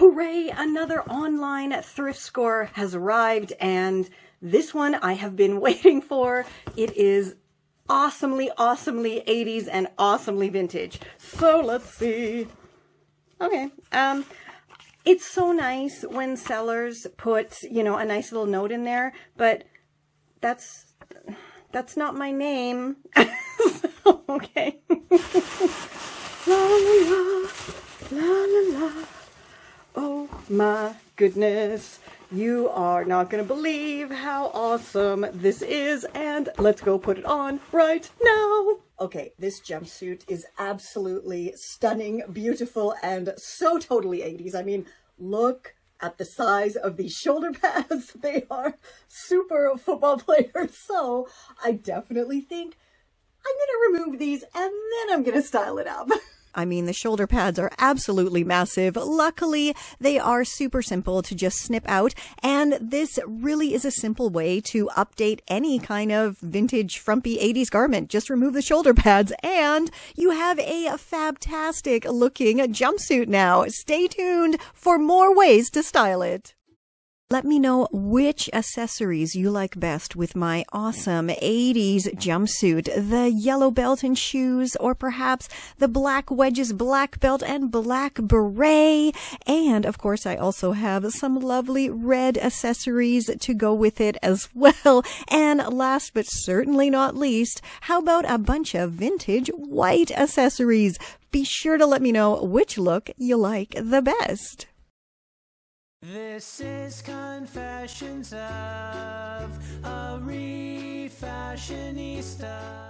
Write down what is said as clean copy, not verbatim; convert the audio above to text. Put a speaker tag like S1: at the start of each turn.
S1: Hooray! Another online thrift score has arrived, and this one I have been waiting for. It is awesomely 80s and awesomely vintage. So let's see. Okay. It's so nice when sellers put, you know, a nice little note in there, but that's not my name. So, okay. La la la, la la la. Oh my goodness, you are not going to believe how awesome this is, and let's go put it on right now. Okay, this jumpsuit is absolutely stunning, beautiful, and so totally 80s. I mean, look at the size of these shoulder pads. They are super football players, so I definitely think I'm going to remove these and then I'm going to style it up. I mean, the shoulder pads are absolutely massive. Luckily, they are super simple to just snip out, and this really is a simple way to update any kind of vintage, frumpy 80s garment. Just remove the shoulder pads, and you have a fabtastic looking jumpsuit now. Stay tuned for more ways to style it. Let me know which accessories you like best with my awesome 80s jumpsuit. The yellow belt and shoes, or perhaps the black wedges, black belt, and black beret. And, of course, I also have some lovely red accessories to go with it as well. And last but certainly not least, how about a bunch of vintage white accessories? Be sure to let me know which look you like the best.
S2: This is Confessions of a Refashionista.